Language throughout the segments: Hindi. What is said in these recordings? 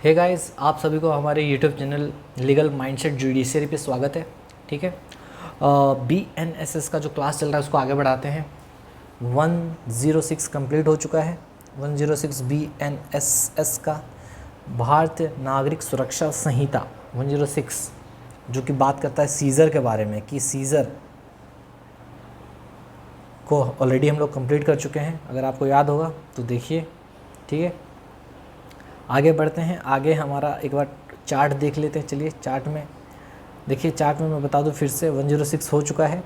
हे गाइस, आप सभी को हमारे YouTube channel legal mindset judiciary पे स्वागत है। ठीक है, BNSS का जो क्लास चल रहा है उसको आगे बढ़ाते हैं। 106 कंप्लीट हो चुका है। 106 BNSS का भारतीय नागरिक सुरक्षा संहिता 106 जो कि बात करता है सीज़र के बारे में, कि सीज़र को ऑलरेडी हम लोग कंप्लीट कर चुके हैं। अगर आपको याद होगा तो देखिए। ठीक है, आगे बढ़ते हैं। आगे हमारा एक बार चार्ट देख लेते हैं। चलिए चार्ट में देखिए। चार्ट में मैं बता दूं फिर से 106 हो चुका है।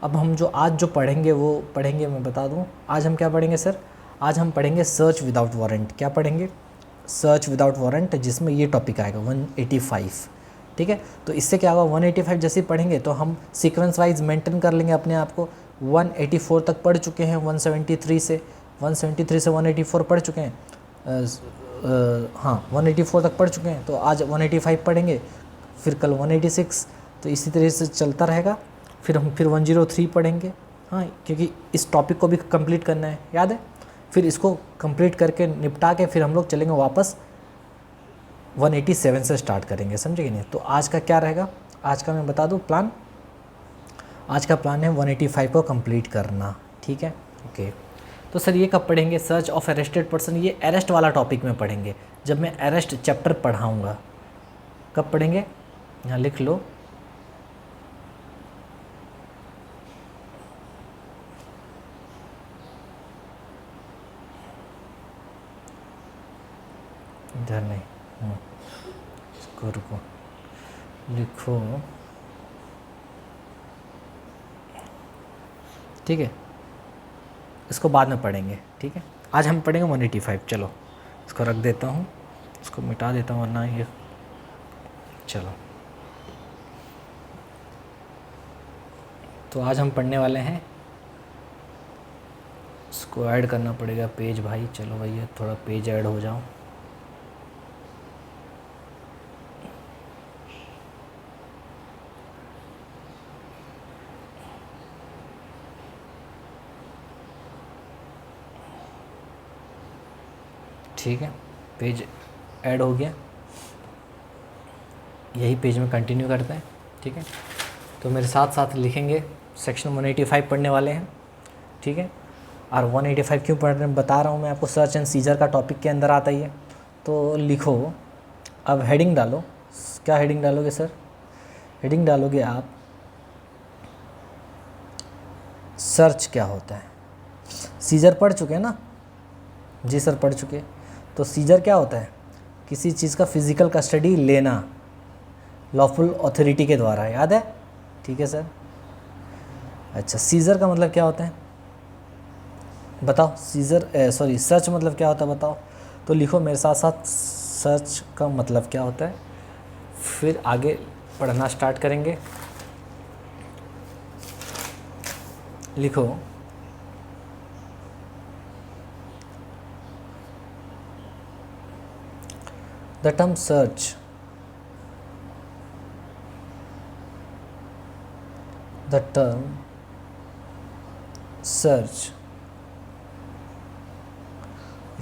अब हम जो आज जो पढ़ेंगे वो पढ़ेंगे, मैं बता दूं आज हम क्या पढ़ेंगे सर। आज हम पढ़ेंगे सर्च विदाउट वारंट। क्या पढ़ेंगे? सर्च विदाउट वारंट, जिसमें ये टॉपिक आएगा 185। ठीक है, तो इससे क्या होगा, 185 जैसे ही पढ़ेंगे तो हम सीक्वेंस वाइज मेंटेन कर लेंगे अपने आप को। 184 तक पढ़ चुके हैं, 173 से 184 पढ़ चुके हैं। हाँ 184 तक पढ़ चुके हैं, तो आज 185 पढ़ेंगे, फिर कल 186, तो इसी तरह से चलता रहेगा। फिर हम 103 पढ़ेंगे। हाँ, क्योंकि इस टॉपिक को भी कंप्लीट करना है, याद है। फिर इसको कंप्लीट करके निपटा के फिर हम लोग चलेंगे वापस 187 से स्टार्ट करेंगे, समझे कि नहीं। तो आज का क्या रहेगा, आज का मैं बता दूँ प्लान। आज का प्लान है 185 को कंप्लीट करना। ठीक है, ओके। तो सर ये कब पढ़ेंगे? सर्च ऑफ अरेस्टेड पर्सन, ये अरेस्ट वाला टॉपिक में पढ़ेंगे जब मैं अरेस्ट चैप्टर पढ़ाऊँगा। कब पढ़ेंगे? यहाँ लिख लो। इधर नहीं, इसको रुको, लिखो। ठीक है, इसको बाद में पढ़ेंगे। ठीक है, आज हम पढ़ेंगे 185। चलो इसको रख देता हूँ, इसको मिटा देता हूँ वरना ये। चलो, तो आज हम पढ़ने वाले हैं, इसको ऐड करना पड़ेगा पेज भाई। चलो भैया थोड़ा पेज ऐड हो जाओ। ठीक है, पेज ऐड हो गया। यही पेज में कंटिन्यू करते हैं। ठीक है, तो मेरे साथ साथ लिखेंगे। सेक्शन 185 पढ़ने वाले हैं। ठीक है, और 185 क्यों पढ़ रहे हैं बता रहा हूँ मैं आपको। सर्च एंड सीजर का टॉपिक के अंदर आता ही है। तो लिखो, अब हेडिंग डालो। क्या हेडिंग डालोगे सर? हेडिंग डालोगे आप सर्च क्या होता है। सीजर पढ़ चुके हैं ना? जी सर पढ़ चुके। तो सीजर क्या होता है? किसी चीज़ का फिजिकल कस्टडी लेना लॉफुल अथॉरिटी के द्वारा, याद है? ठीक है सर। अच्छा, सीजर का मतलब क्या होता है बताओ? सर्च मतलब क्या होता है बताओ? तो लिखो मेरे साथ साथ, सर्च का मतलब क्या होता है, फिर आगे पढ़ना स्टार्ट करेंगे। लिखो, the term search, the term search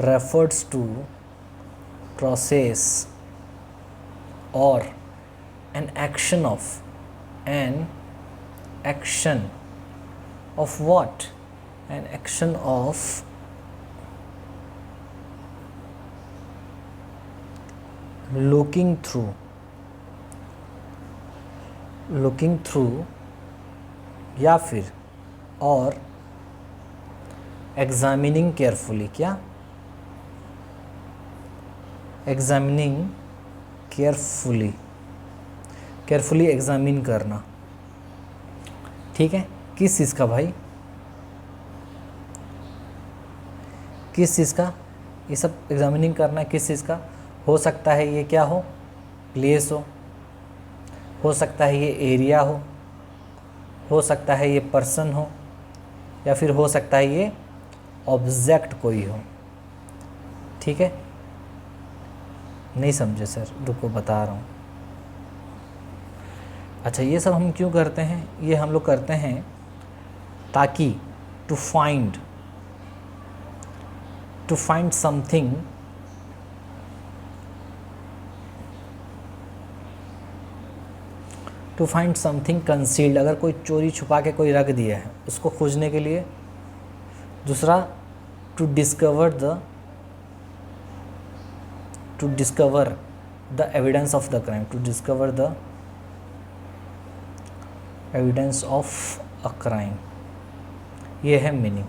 refers to process or an action of what? An action of looking through या फिर और एग्जामिनिंग केयरफुली। क्या? एग्जामिनिंग केयरफुली एग्जामिन करना। ठीक है, किस चीज़ का भाई? किस चीज़ का? ये सब एग्जामिनिंग करना किस चीज़ का? हो सकता है ये क्या हो, प्लेस हो सकता है ये एरिया हो सकता है ये पर्सन हो, या फिर हो सकता है ये ऑब्जेक्ट कोई हो। ठीक है, नहीं समझे सर? रुको बता रहा हूँ। अच्छा, ये सब हम क्यों करते हैं? ये हम लोग करते हैं ताकि to find something to find something concealed, अगर कोई चोरी छुपा के कोई रख दिया है उसको खोजने के लिए। दूसरा, to discover the evidence of the crime, to discover the evidence of a crime, ये है मीनिंग।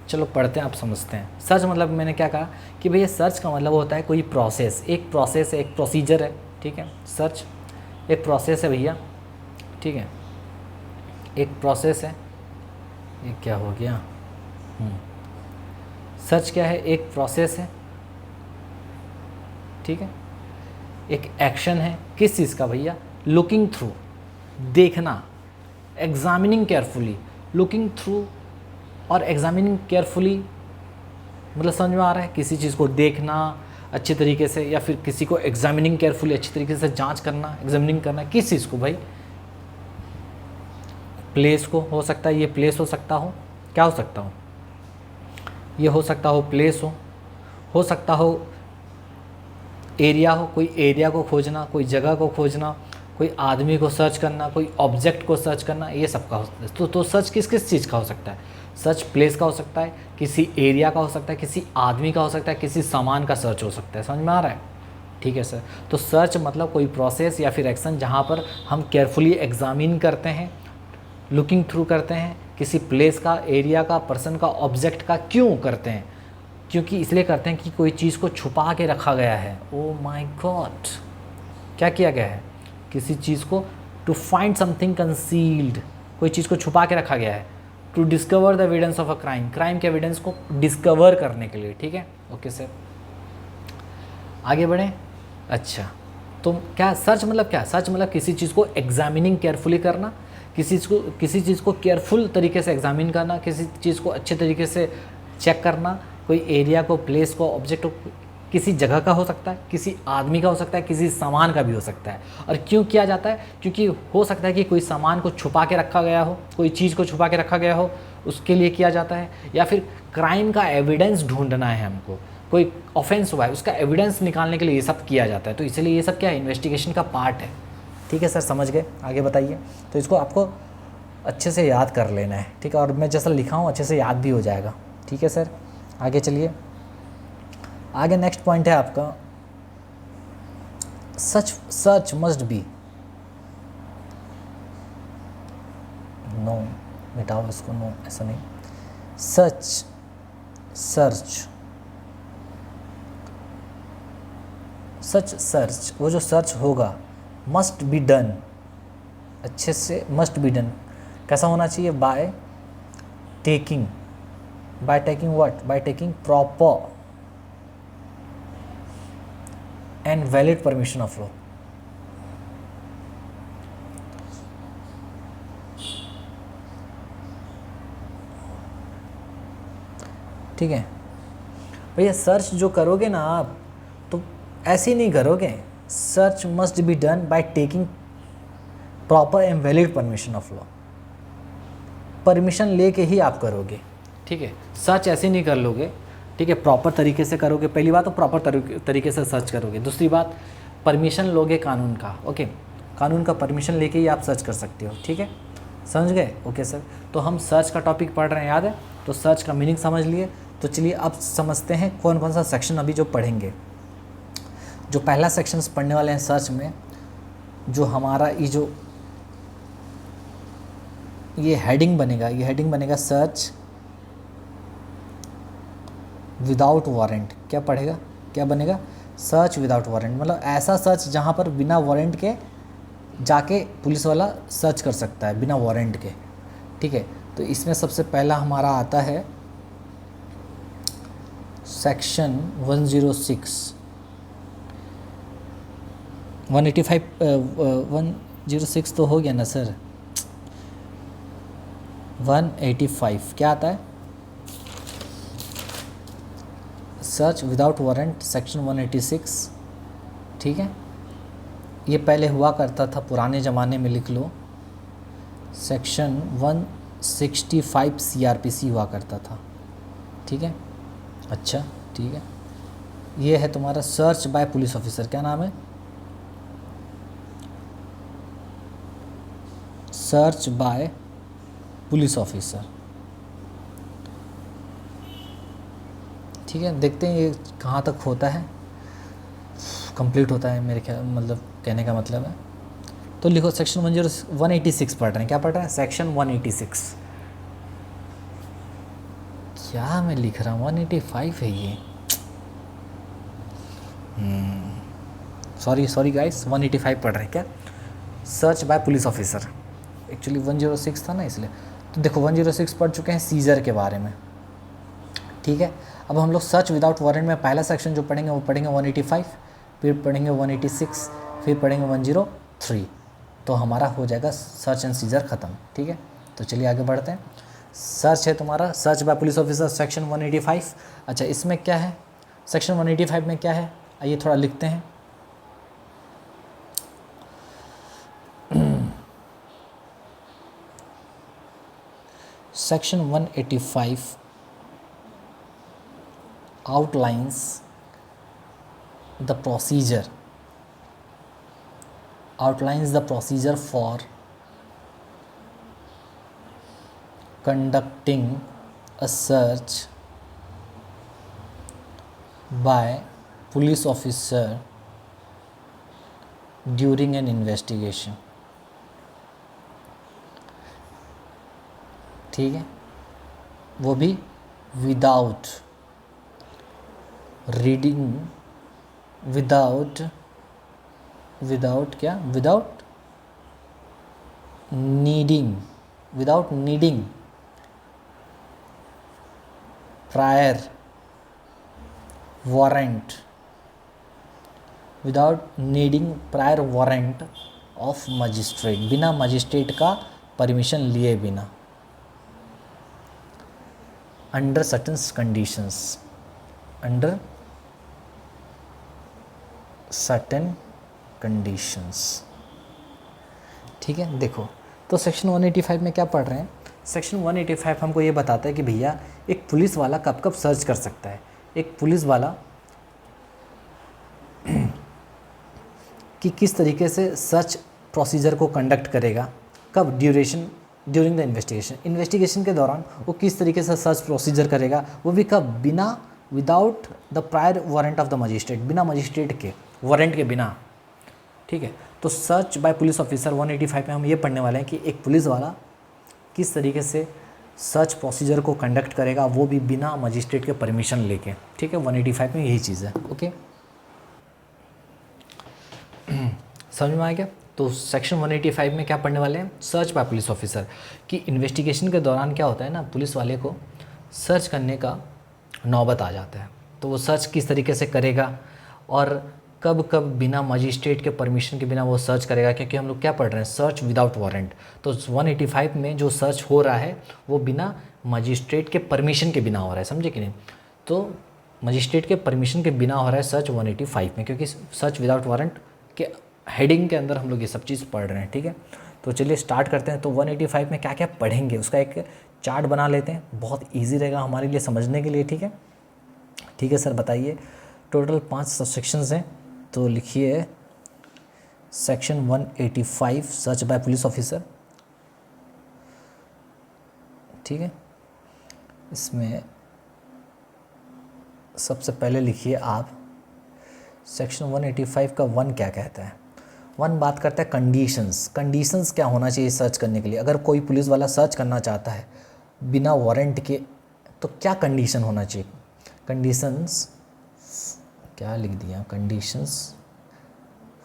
चलो पढ़ते हैं, आप समझते हैं। सर्च मतलब मैंने क्या कहा कि भैया सर्च का मतलब होता है कोई प्रोसेस, एक प्रोसेस है, एक प्रोसीजर है, ठीक है। सर्च एक प्रोसेस है भैया, ठीक है, एक प्रोसेस है। ये क्या हो गया? सर्च क्या है? एक प्रोसेस है, ठीक है, एक एक्शन है। किस चीज़ का भैया? लुकिंग थ्रू, देखना, एग्जामिनिंग केयरफुली। लुकिंग थ्रू और एग्जामिनिंग केयरफुली मतलब समझ में आ रहा है? किसी चीज़ को देखना अच्छे तरीके से, या फिर किसी को एग्जामिनिंग केयरफुली अच्छी तरीके से जांच करना, एग्जामिनिंग करना। किस चीज़ को भाई? प्लेस को, हो सकता है ये प्लेस हो सकता हो, क्या हो सकता हो? ये हो सकता हो प्लेस हो सकता हो एरिया हो, कोई एरिया को खोजना, कोई जगह को खोजना, कोई आदमी को सर्च करना, कोई ऑब्जेक्ट को सर्च करना, ये सब का हो सकता है। तो सर्च किस किस चीज़ का हो सकता है? सर्च प्लेस का हो सकता है, किसी एरिया का हो सकता है, किसी आदमी का हो सकता है, किसी सामान का सर्च हो सकता है। समझ में आ रहा है? ठीक है सर। तो सर्च मतलब कोई प्रोसेस या फिर एक्शन जहाँ पर हम केयरफुली एग्जामिन करते हैं, लुकिंग थ्रू करते हैं, किसी प्लेस का, एरिया का, पर्सन का, ऑब्जेक्ट का। क्यों करते हैं? क्योंकि इसलिए करते हैं कि कोई चीज़ को छुपा के रखा गया है। ओ माय गॉड, क्या किया गया है? किसी चीज़ को, टू फाइंड समथिंग कंसील्ड, कोई चीज़ को छुपा के रखा गया है। To discover the evidence of a crime, crime के एविडेंस को डिस्कवर करने के लिए, ठीक है। ओके सर, आगे बढ़ें। अच्छा, तो क्या सर्च मतलब क्या? सर्च मतलब किसी चीज़ को एग्जामिनिंग केयरफुली करना, किसी चीज़ को केयरफुल तरीके से एग्जामिन करना, किसी चीज़ को अच्छे तरीके से चेक करना, कोई एरिया को, प्लेस को, ऑब्जेक्ट को, किसी जगह का हो सकता है, किसी आदमी का हो सकता है, किसी सामान का भी हो सकता है। और क्यों किया जाता है? क्योंकि हो सकता है कि कोई सामान को छुपा के रखा गया हो, कोई चीज़ को छुपा के रखा गया हो, उसके लिए किया जाता है। या फिर क्राइम का एविडेंस ढूंढना है हमको, कोई ऑफेंस हुआ है उसका एविडेंस निकालने के लिए ये सब किया जाता है। तो इसलिए ये सब क्या है? इन्वेस्टिगेशन का पार्ट है। ठीक है सर, समझ गए? आगे बताइए। तो इसको आपको अच्छे से याद कर लेना है, ठीक है, और मैं जैसा लिखा हूँ अच्छे से याद भी हो जाएगा। ठीक है सर, आगे चलिए। आगे नेक्स्ट पॉइंट है आपका, सर्च मस्ट बी, नो मिटाओ इसको, नो ऐसा नहीं, सर्च वो जो सर्च होगा मस्ट बी डन, अच्छे से मस्ट बी डन। कैसा होना चाहिए? By taking what? By taking proper and valid permission of law. ठीक है भैया, सर्च जो करोगे ना आप, तो ऐसे ही नहीं करोगे। Search must be done by taking proper and valid permission of law, permission लेके ही आप करोगे। ठीक है, सर्च ऐसे नहीं कर लोगे, ठीक है, प्रॉपर तरीके से करोगे। पहली बात तो प्रॉपर तरीके से सर्च करोगे। दूसरी बात, परमिशन लोगे कानून का। ओके, कानून का परमिशन लेके ही आप सर्च कर सकते हो। ठीक है, समझ गए? ओके सर, तो हम सर्च का टॉपिक पढ़ रहे हैं, याद है? तो सर्च का मीनिंग समझ लिए। तो चलिए अब समझते हैं कौन कौन सा सेक्शन अभी जो पढ़ेंगे। जो पहला सेक्शन पढ़ने वाले हैं सर्च में, जो हमारा ये हेडिंग बनेगा सर्च विदाउट वारंट। क्या पढ़ेगा? क्या बनेगा? सर्च विदाउट वारंट, मतलब ऐसा सर्च जहाँ पर बिना वारंट के जाके पुलिस वाला सर्च कर सकता है, बिना वारंट के। ठीक है, तो इसमें सबसे पहला हमारा आता है सेक्शन 106 185 106 तो हो गया ना सर? 185 क्या आता है? Search without warrant, section 186। ठीक है, ये पहले हुआ करता था पुराने ज़माने में, लिख लो। सेक्शन 165 CRPC हुआ करता था। ठीक है, अच्छा ठीक है। ये है तुम्हारा सर्च बाय पुलिस ऑफिसर, क्या नाम है? Search by police officer. ठीक है, देखते हैं ये कहाँ तक होता है, कंप्लीट होता है मेरे ख्याल, मतलब कहने का मतलब है। तो लिखो सेक्शन 186 पढ़ रहे हैं, क्या पढ़ रहे हैं? सेक्शन 186। क्या मैं लिख रहा हूँ, 185 है ये। सॉरी गाइस, 185 पढ़ रहे हैं क्या? Search by police officer, actually 106 था ना इसलिए। तो देखो 106 पढ़ चुके हैं सीजर के बारे में। ठीक है, अब हम लोग सर्च विदाउट वारंट में पहला सेक्शन जो पढ़ेंगे वो पढ़ेंगे 185, फिर पढ़ेंगे 186, फिर पढ़ेंगे 103। तो हमारा हो जाएगा सर्च एंड सीजर ख़त्म। ठीक है, तो चलिए आगे बढ़ते हैं। सर्च है तुम्हारा, search by police officer section 185। अच्छा, इसमें क्या है, सेक्शन 185 में क्या है, आइए थोड़ा लिखते हैं। Section 185 outlines the procedure for conducting a search by police officer during an investigation। ठीक है, वो भी without reading, without needing prior warrant of magistrate, बिना मजिस्ट्रेट का परमिशन लिए बिना, अंडर सर्टेन कंडीशंस। ठीक है, देखो तो सेक्शन 185 में क्या पढ़ रहे हैं? सेक्शन 185 हमको ये बताता है कि भैया एक पुलिस वाला कब कब सर्च कर सकता है। एक पुलिस वाला कि किस तरीके से सर्च प्रोसीजर को कंडक्ट करेगा, कब, ड्यूरिंग द इन्वेस्टिगेशन के दौरान वो किस तरीके से सर्च प्रोसीजर करेगा, वो भी कब, बिना, without the prior warrant of the magistrate, बिना मजिस्ट्रेट के वारंट के बिना। ठीक है, तो सर्च बाय पुलिस ऑफिसर 185 में हम ये पढ़ने वाले हैं कि एक पुलिस वाला किस तरीके से सर्च प्रोसीजर को कंडक्ट करेगा, वो भी बिना मजिस्ट्रेट के परमिशन लेके। ठीक है, 185 में यही चीज़ है। ओके, समझ में आ गया? तो सेक्शन 185 में क्या पढ़ने वाले हैं? सर्च बाय पुलिस ऑफिसर कि इन्वेस्टिगेशन के दौरान क्या होता है ना, पुलिस वाले को सर्च करने का नौबत आ जाता है, तो वो सर्च किस तरीके से करेगा और कब कब बिना मजिस्ट्रेट के परमिशन के बिना वो सर्च करेगा, क्योंकि हम लोग क्या पढ़ रहे हैं, सर्च विदाउट वारंट। तो 185 में जो सर्च हो रहा है वो बिना मजिस्ट्रेट के परमिशन के बिना हो रहा है, समझे कि नहीं? तो मजिस्ट्रेट के परमिशन के बिना हो रहा है सर्च 185 में, क्योंकि सर्च विदाउट वारंट के हेडिंग के अंदर हम लोग ये सब चीज़ पढ़ रहे हैं। ठीक है, तो चलिए स्टार्ट करते हैं। तो 185 में क्या क्या पढ़ेंगे उसका एक चार्ट बना लेते हैं, बहुत ईजी रहेगा हमारे लिए समझने के लिए। ठीक है सर, बताइए। टोटल 5 सबसेक्शंस हैं, तो लिखिए section 185 search by police officer. ठीक है, इसमें सबसे पहले लिखिए आप सेक्शन 185 का 1 क्या कहता है। 1 बात करता है कंडीशंस क्या होना चाहिए सर्च करने के लिए। अगर कोई पुलिस वाला सर्च करना चाहता है बिना वारंट के, तो क्या कंडीशन होना चाहिए? कंडीशंस क्या लिख दिया, कंडीशंस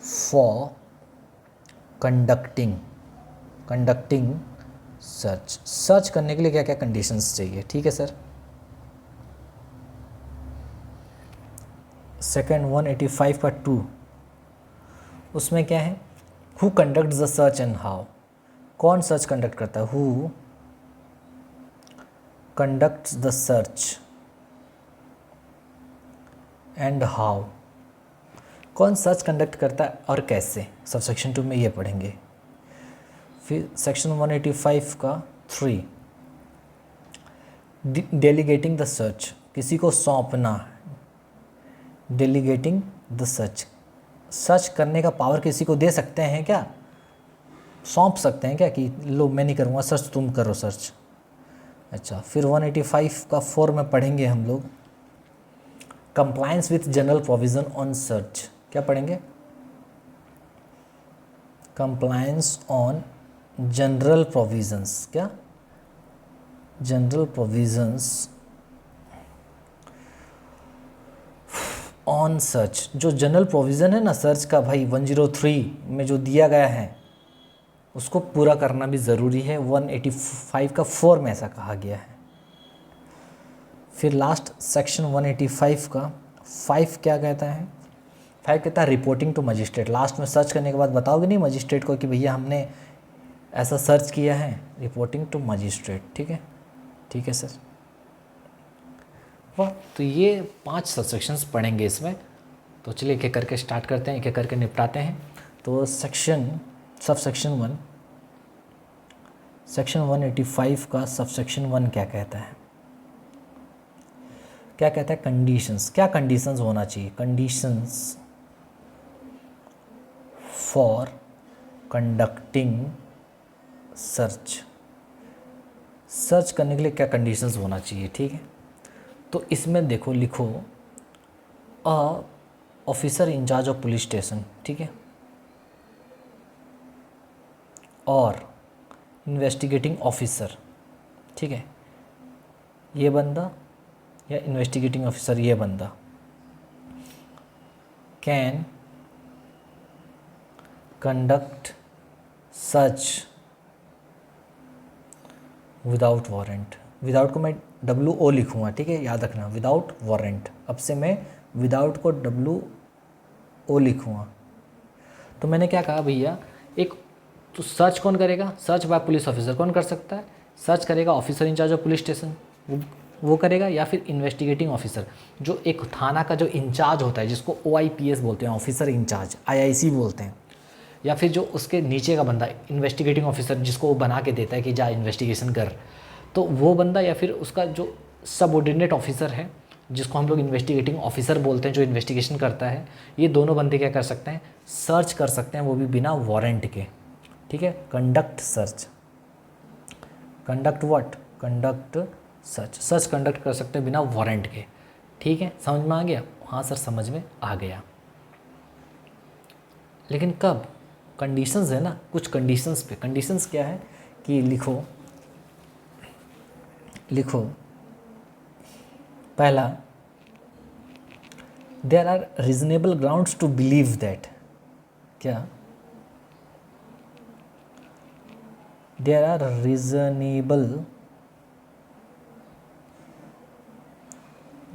फॉर कंडक्टिंग सर्च करने के लिए क्या क्या कंडीशंस चाहिए। ठीक है सर। सेकेंड 185 का 2, उसमें क्या है, who conduct the search and how, कौन सर्च कंडक्ट करता है, who conducts the search and how, कौन सर्च कंडक्ट करता है और कैसे, सब सेक्शन 2 में ये पढ़ेंगे। फिर सेक्शन 185 का 3, डेलीगेटिंग द सर्च, किसी को सौंपना, डेलीगेटिंग द सर्च, सर्च करने का पावर किसी को दे सकते हैं क्या? सौंप सकते हैं क्या कि लो मैं नहीं करूँगा सर्च, तुम करो सर्च। अच्छा, फिर 185 का 4 में पढ़ेंगे हम लोग compliance with general provision on search. क्या पढ़ेंगे? Compliance on general provisions. क्या? General provisions on search. जो जनरल प्रोविज़न है ना सर्च का भाई 103 में जो दिया गया है उसको पूरा करना भी ज़रूरी है। 185 का 4 में ऐसा कहा गया है। फिर लास्ट सेक्शन 185 का 5 क्या कहता है? 5 कहता है रिपोर्टिंग टू मजिस्ट्रेट। लास्ट में सर्च करने के बाद बताओगे नहीं मजिस्ट्रेट को कि भैया हमने ऐसा सर्च किया है, रिपोर्टिंग टू मजिस्ट्रेट। ठीक है, ठीक है सर। वाह, तो ये 5 सबसेक्शंस पढ़ेंगे इसमें। तो चलिए एक एक करके स्टार्ट करते हैं, एक एक करके निपटाते हैं। तो सबसेक्शन 1, सेक्शन 185 का सबसेक्शन 1 क्या कहता है? क्या कहता है? कंडीशंस। क्या कंडीशंस होना चाहिए? Conditions for conducting search. Search करने के लिए क्या कंडीशंस होना चाहिए? ठीक है, तो इसमें देखो, लिखो a officer incharge of police station. ठीक है, और इन्वेस्टिगेटिंग ऑफिसर। ठीक है, ये बंदा या इन्वेस्टिगेटिंग ऑफिसर ये बंदा can conduct search without warrant. Without को मैं WO लिखूँगा। ठीक है, याद रखना, विदाउट वारंट। अब से मैं विदाउट को WO लिखूँगा। तो मैंने क्या कहा भैया, एक तो सर्च कौन करेगा? सर्च बाय पुलिस ऑफिसर कौन कर सकता है? सर्च करेगा officer incharge of police station, वो करेगा, या फिर इन्वेस्टिगेटिंग ऑफिसर जो एक थाना का जो इंचार्ज होता है, जिसको OIPS बोलते हैं, ऑफिसर इंचार्ज, IIC बोलते हैं, या फिर जो उसके नीचे का बंदा इन्वेस्टिगेटिंग ऑफिसर जिसको वो बना के देता है कि जा इन्वेस्टिगेशन कर, तो वो बंदा, या फिर उसका जो सबऑर्डिनेट ऑफिसर है जिसको हम लोग इन्वेस्टिगेटिंग ऑफिसर बोलते हैं, जो इन्वेस्टिगेशन करता है, ये दोनों बंदे क्या कर सकते हैं? सर्च कर सकते हैं, वो भी बिना वारंट के। ठीक है, conduct search. Conduct what? Conduct search. Search conduct कर सकते हैं बिना वारंट के। ठीक है, समझ में आ गया? हाँ सर, समझ में आ गया। लेकिन कब? कंडीशंस है ना, कुछ कंडीशंस पे। कंडीशंस क्या है कि लिखो पहला, there are reasonable grounds to believe that. क्या? There are reasonable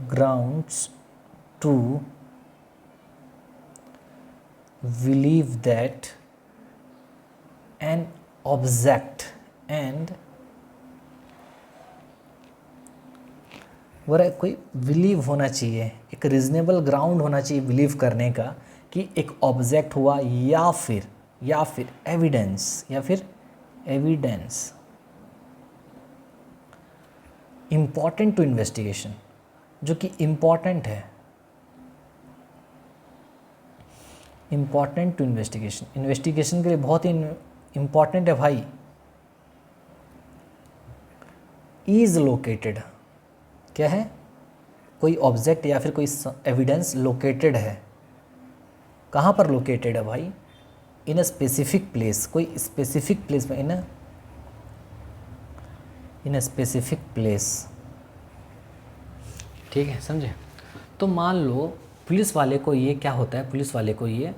grounds to believe that an object and कोई बिलीव होना चाहिए, एक रीजनेबल ग्राउंड होना चाहिए बिलीव करने का कि एक ऑब्जेक्ट हुआ, या फिर एविडेंस इम्पॉर्टेंट टू इन्वेस्टिगेशन, जो कि इम्पॉर्टेंट है, इम्पॉर्टेंट टू इन्वेस्टिगेशन के लिए बहुत ही इम्पॉर्टेंट है भाई। Is located. क्या है? कोई ऑब्जेक्ट या फिर कोई एविडेंस लोकेटेड है। कहाँ पर लोकेटेड है भाई? इन अ स्पेसिफिक प्लेस। कोई स्पेसिफिक प्लेस में, इन अ स्पेसिफिक प्लेस। ठीक है, समझे? तो मान लो पुलिस वाले को ये क्या होता है, पुलिस वाले को ये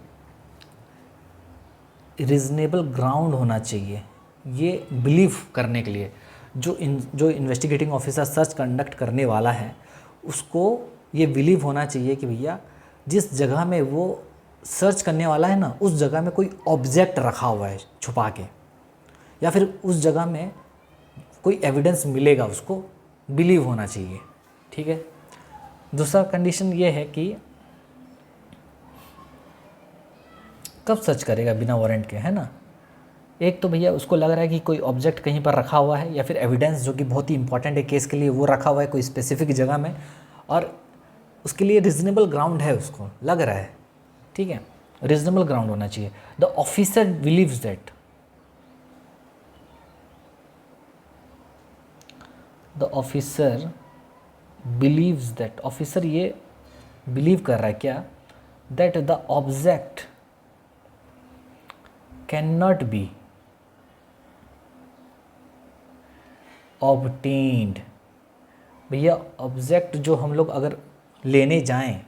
रीजनेबल ग्राउंड होना चाहिए ये बिलीव करने के लिए, जो इन्वेस्टिगेटिंग ऑफिसर सर्च कंडक्ट करने वाला है उसको ये बिलीव होना चाहिए कि भैया जिस जगह में वो सर्च करने वाला है ना, उस जगह में कोई ऑब्जेक्ट रखा हुआ है छुपा के, या फिर उस जगह में कोई एविडेंस मिलेगा, उसको बिलीव होना चाहिए। ठीक है। दूसरा कंडीशन ये है कि कब सर्च करेगा बिना वारंट के, है ना। एक तो भैया उसको लग रहा है कि कोई ऑब्जेक्ट कहीं पर रखा हुआ है, या फिर एविडेंस जो कि बहुत ही इंपॉर्टेंट है केस के लिए, वो रखा हुआ है कोई स्पेसिफिक जगह में, और उसके लिए रीजनेबल ग्राउंड है, उसको लग रहा है। ठीक है, रीजनेबल ग्राउंड होना चाहिए। The officer believes that, the officer believes that, officer ये बिलीव कर रहा है क्या, that the object can not be obtained. भैया ऑब्जेक्ट जो हम लोग अगर लेने जाएं,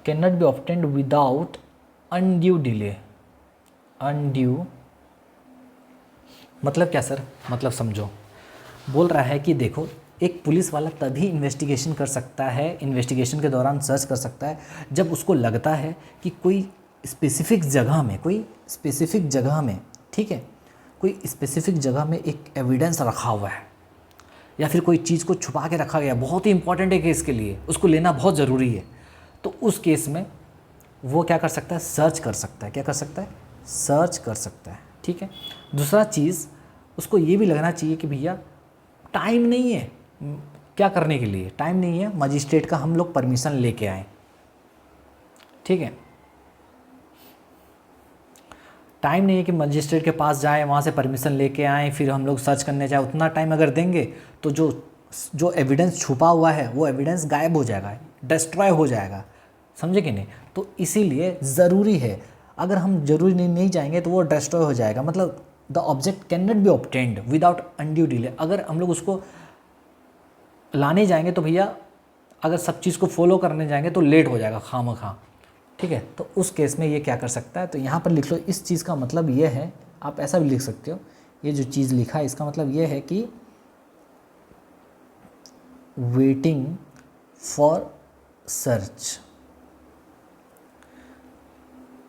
can not be obtained without undue delay. Undue मतलब क्या सर, मतलब समझो, बोल रहा है कि देखो एक पुलिस वाला तभी इन्वेस्टिगेशन कर सकता है, इन्वेस्टिगेशन के दौरान सर्च कर सकता है जब उसको लगता है कि कोई स्पेसिफिक जगह में, कोई स्पेसिफिक जगह में, ठीक है, कोई स्पेसिफिक जगह में एक एविडेंस रखा हुआ है या फिर कोई चीज़ को छुपा के रखा गया, बहुत ही इंपॉर्टेंट है केस के लिए, उसको लेना बहुत ज़रूरी है। तो उस केस में वो क्या कर सकता है, सर्च कर सकता है। क्या कर सकता है, सर्च कर सकता है, ठीक है। दूसरा चीज़ उसको ये भी लगना चाहिए कि भैया टाइम नहीं है क्या करने के लिए, टाइम नहीं है, मजिस्ट्रेट का हम लोग परमिशन लेके आए, ठीक है। टाइम नहीं है कि मजिस्ट्रेट के पास जाए, वहाँ से परमिशन लेके आएँ, फिर हम लोग सर्च करने जाए। उतना टाइम अगर देंगे तो जो एविडेंस छुपा हुआ है वो एविडेंस गायब हो जाएगा, डिस्ट्रॉय हो जाएगा, समझे कि नहीं। तो इसीलिए ज़रूरी है, अगर हम जरूरी नहीं जाएंगे तो वो डिस्ट्रॉय हो जाएगा। मतलब the object can not be obtained without undue delay. अगर हम लोग उसको लाने जाएंगे तो भैया अगर सब चीज़ को फॉलो करने जाएंगे तो लेट हो जाएगा खामखा, ठीक है। तो उस केस में ये क्या कर सकता है, तो यहाँ पर लिख लो, इस चीज़ का मतलब ये है, आप ऐसा भी लिख सकते हो, ये जो चीज़ लिखा है इसका मतलब ये है कि waiting for search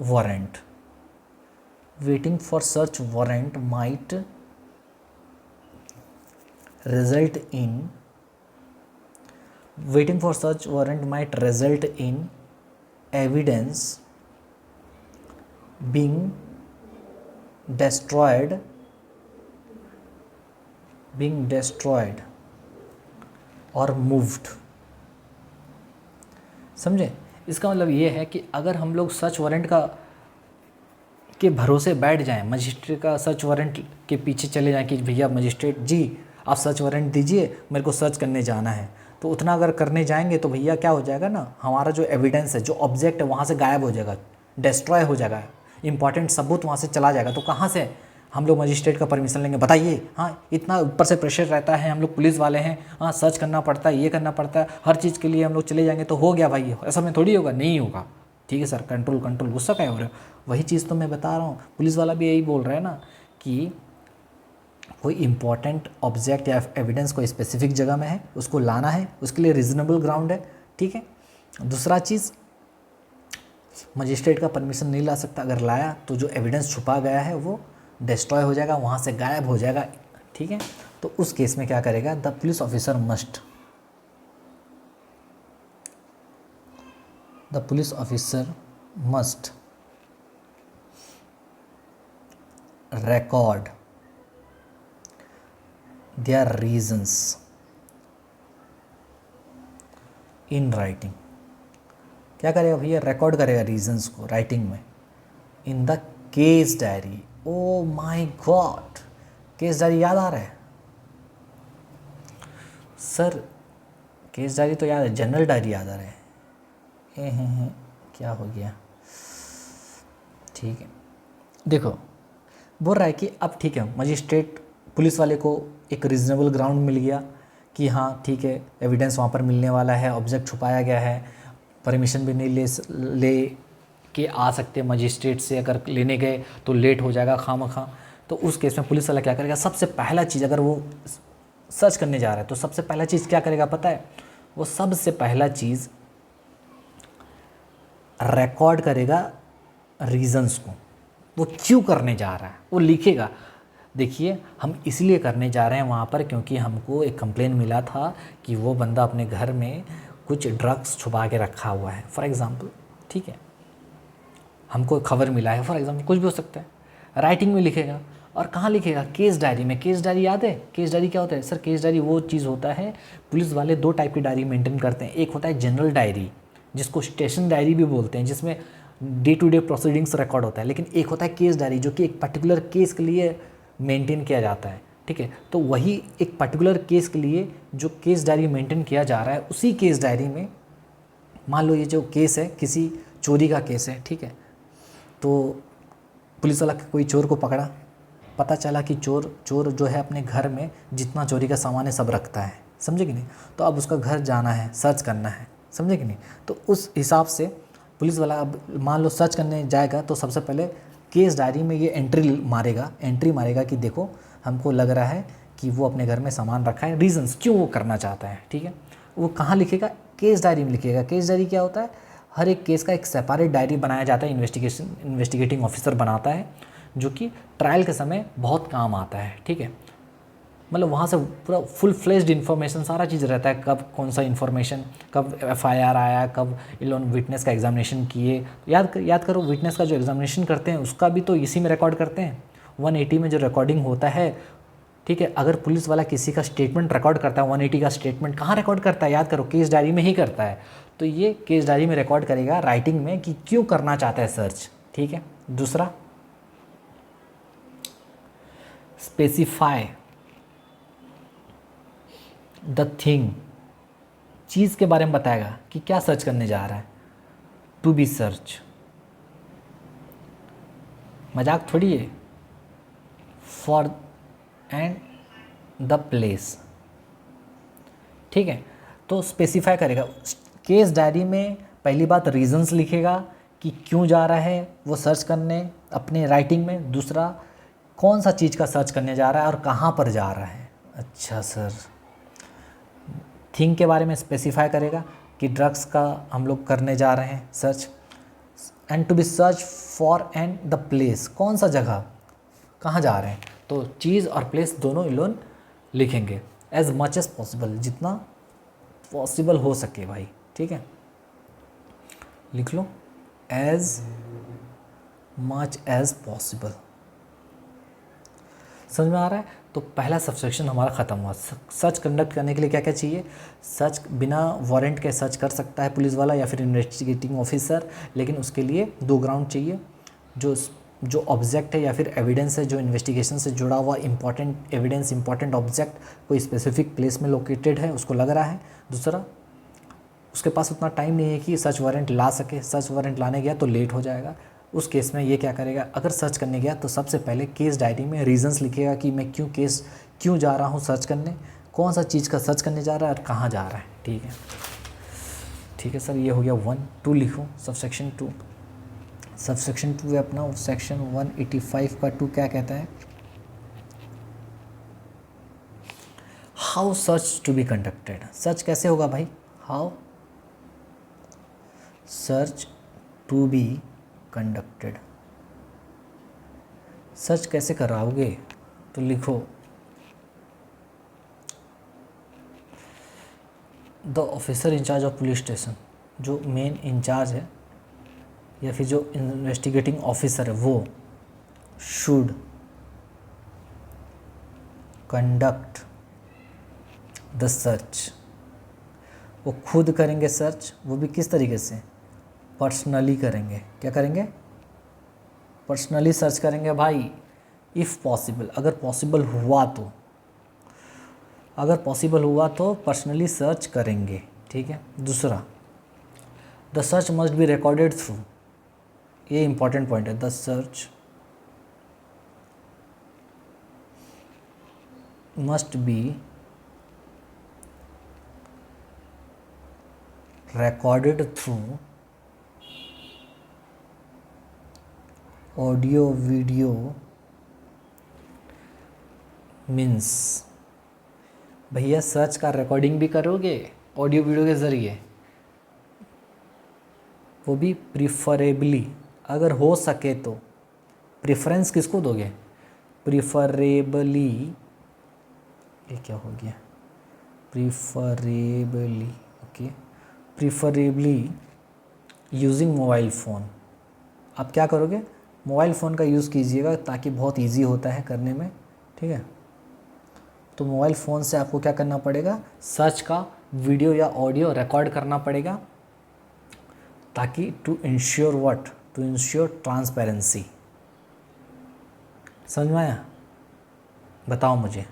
warrant, waiting for search warrant might result in, waiting for search warrant might result in evidence being destroyed or moved। समझे, इसका मतलब ये है कि अगर हम लोग सर्च वारंट के भरोसे बैठ जाएं, मजिस्ट्रेट का सर्च वारंट के पीछे चले जाएं कि भैया मजिस्ट्रेट जी आप सर्च वारंट दीजिए, मेरे को सर्च करने जाना है, तो उतना अगर करने जाएंगे तो भैया क्या हो जाएगा ना, हमारा जो एविडेंस है, जो ऑब्जेक्ट है वहाँ से गायब हो जाएगा, डिस्ट्रॉय हो जाएगा, इंपॉर्टेंट सबूत वहाँ से चला जाएगा। तो कहाँ से हम लोग मजिस्ट्रेट का परमिशन लेंगे, बताइए। हाँ, इतना ऊपर से प्रेशर रहता है, हम लोग पुलिस वाले हैं, हाँ सर्च करना पड़ता है, ये करना पड़ता है, हर चीज़ के लिए हम लोग चले जाएंगे तो हो गया भाई, ऐसा में थोड़ी होगा, नहीं होगा, ठीक है सर। कंट्रोल, गुस्सा क्या हो रहा है, वही चीज़ तो मैं बता रहा हूँ, पुलिस वाला भी यही बोल रहा है ना कि कोई इंपॉर्टेंट ऑब्जेक्ट या एविडेंस कोई स्पेसिफिक जगह में है, उसको लाना है, उसके लिए रीजनेबल ग्राउंड है, ठीक है। दूसरा चीज़, मजिस्ट्रेट का परमिशन नहीं ला सकता, अगर लाया तो जो एविडेंस छुपा गया है वो डिस्ट्रॉय हो जाएगा, वहाँ से गायब हो जाएगा, ठीक है। तो उस केस में क्या करेगा, the police officer must record their reasons in writing। क्या करेगा भैया, रिकॉर्ड करेगा रीजंस को राइटिंग में, in the case diary. Oh my God, case diary याद आ रहा है सर, केस डायरी तो याद है, जनरल डायरी याद आ रहा है। क्या हो गया, ठीक है। देखो बोल रहा है कि अब ठीक है, मजिस्ट्रेट पुलिस वाले को एक रीजनेबल ग्राउंड मिल गया कि हाँ ठीक है, एविडेंस वहाँ पर मिलने वाला है, ऑब्जेक्ट छुपाया गया है, परमिशन भी नहीं ले के आ सकते मजिस्ट्रेट से, अगर लेने गए तो लेट हो जाएगा खामखा। तो उस केस में पुलिस वाला क्या करेगा, सबसे पहला चीज़, अगर वो सर्च करने जा रहा है तो सबसे पहला चीज़ क्या करेगा पता है, वो सबसे पहला चीज़ रिकॉर्ड करेगा रीजंस को, वो क्यों करने जा रहा है वो लिखेगा। देखिए हम इसलिए करने जा रहे हैं वहाँ पर क्योंकि हमको एक कंप्लेन मिला था कि वो बंदा अपने घर में कुछ ड्रग्स छुपा के रखा हुआ है, फॉर एग्ज़ाम्पल, ठीक है, हमको खबर मिला है, फॉर एग्ज़ाम्पल, कुछ भी हो सकता है, राइटिंग में लिखेगा। और कहाँ लिखेगा, केस डायरी में। केस डायरी याद है, केस डायरी क्या होता है सर, केस डायरी वो चीज़ होता है, पुलिस वाले दो टाइप की डायरी मेंटेन करते हैं। एक होता है जनरल डायरी, जिसको स्टेशन डायरी भी बोलते हैं, जिसमें day to day proceedings record होता है। लेकिन एक होता है केस डायरी, जो कि एक पर्टिकुलर केस के लिए मेंटेन किया जाता है, ठीक है। तो वही एक पर्टिकुलर केस के लिए जो केस डायरी मेंटेन किया जा रहा है, उसी केस डायरी में मान लो ये जो केस है किसी चोरी का केस है, ठीक है। तो पुलिस वाला कोई चोर को पकड़ा, पता चला कि चोर जो है अपने घर में जितना चोरी का सामान है सब रखता है, समझे कि नहीं। तो अब उसका घर जाना है, सर्च करना है, समझे कि नहीं। तो उस हिसाब से पुलिस वाला अब मान लो सर्च करने जाएगा तो सबसे पहले केस डायरी में ये एंट्री मारेगा कि देखो हमको लग रहा है कि वो अपने घर में सामान रखा है, रीजंस क्यों वो करना चाहता है, ठीक है। वो कहाँ लिखेगा, केस डायरी में लिखेगा। केस डायरी क्या होता है, हर एक केस का एक सेपरेट डायरी बनाया जाता है, इन्वेस्टिगेटिंग ऑफिसर बनाता है, जो कि ट्रायल के समय बहुत काम आता है, ठीक है। मतलब वहाँ से पूरा फुल फ्लेज्ड इन्फॉर्मेशन सारा चीज़ रहता है, कब कौन सा इन्फॉर्मेशन, कब एफआईआर आया, कब इन लोग विटनेस का एग्जामिनेशन किए। याद करो विटनेस का जो एग्जामिनेशन करते हैं उसका भी तो इसी में रिकॉर्ड करते हैं, 180 में जो रिकॉर्डिंग होता है, ठीक है। अगर पुलिस वाला किसी का स्टेटमेंट रिकॉर्ड करता है, 180 का स्टेटमेंट कहाँ रिकॉर्ड करता है, याद करो केस डायरी में ही करता है। तो ये केस डायरी में रिकॉर्ड करेगा राइटिंग में कि क्यों करना चाहता है सर्च, ठीक है। दूसरा, स्पेसिफाई द थिंग, चीज़ के बारे में बताएगा कि क्या सर्च करने जा रहा है। टू बी सर्च, मजाक थोड़ी है। फॉर एंड द प्लेस, ठीक है। तो स्पेसिफाई करेगा केस डायरी में, पहली बात रीजंस लिखेगा कि क्यों जा रहा है वो सर्च करने अपने राइटिंग में। दूसरा, कौन सा चीज़ का सर्च करने जा रहा है और कहाँ पर जा रहा है। अच्छा सर, थिंग के बारे में स्पेसिफाई करेगा कि ड्रग्स का हम लोग करने जा रहे हैं search. And to be search for and the place, कौन सा जगह, कहाँ जा रहे हैं। तो चीज़ और प्लेस दोनों इन लोग लिखेंगे एज मच एज पॉसिबल, जितना पॉसिबल हो सके भाई, ठीक है। लिख लो एज मच एज पॉसिबल। समझ में आ रहा है। तो पहला सबसेक्शन हमारा ख़त्म हुआ। सर्च कंडक्ट करने के लिए क्या क्या चाहिए, सर्च बिना वारंट के सर्च कर सकता है पुलिस वाला या फिर इन्वेस्टिगेटिंग ऑफिसर, लेकिन उसके लिए 2 ग्राउंड चाहिए। जो ऑब्जेक्ट है या फिर एविडेंस है जो इन्वेस्टिगेशन से जुड़ा हुआ इंपॉर्टेंट एविडेंस, इंपॉर्टेंट ऑब्जेक्ट कोई स्पेसिफिक प्लेस में लोकेटेड है, उसको लग रहा है। दूसरा, उसके पास उतना टाइम नहीं है कि सर्च वारंट ला सके, सर्च वारंट लाने गया तो लेट हो जाएगा। उस केस में ये क्या करेगा, अगर सर्च करने गया तो सबसे पहले केस डायरी में रीजंस लिखेगा कि मैं क्यों जा रहा हूँ सर्च करने, कौन सा चीज़ का सर्च करने जा रहा है और कहाँ जा रहा है, ठीक है। ठीक है सर, ये हो गया 1। 2 लिखो, सबसेक्शन 2। सबसेक्शन 2 है अपना सेक्शन 185 का 2 क्या कहता है, how search to be conducted. Search कैसे होगा भाई, how search to be conducted, search कैसे कराओगे। तो लिखो the officer incharge of police station, जो मेन इंचार्ज है या फिर जो इन्वेस्टिगेटिंग ऑफिसर है वो शुड कंडक्ट द सर्च, वो खुद करेंगे सर्च, वो भी किस तरीके से, पर्सनली करेंगे। क्या करेंगे, पर्सनली सर्च करेंगे भाई। इफ़ पॉसिबल, अगर पॉसिबल हुआ तो पर्सनली सर्च करेंगे, ठीक है। दूसरा, the search must be recorded through, ये इंपॉर्टेंट पॉइंट है, the search must be recorded through audio video means भैया सर्च का रिकॉर्डिंग भी करोगे ऑडियो वीडियो के ज़रिए, वो भी प्रिफरेबली, अगर हो सके तो। प्रेफरेंस किसको दोगे, प्रिफरेबली, ये क्या हो गया, preferably, okay, preferably using mobile phone. आप क्या करोगे, मोबाइल फ़ोन का यूज़ कीजिएगा ताकि बहुत इजी होता है करने में, ठीक है। तो मोबाइल फ़ोन से आपको क्या करना पड़ेगा, सर्च का वीडियो या ऑडियो रिकॉर्ड करना पड़ेगा, ताकि टू इंश्योर ट्रांसपेरेंसी। समझ में आया, बताओ मुझे।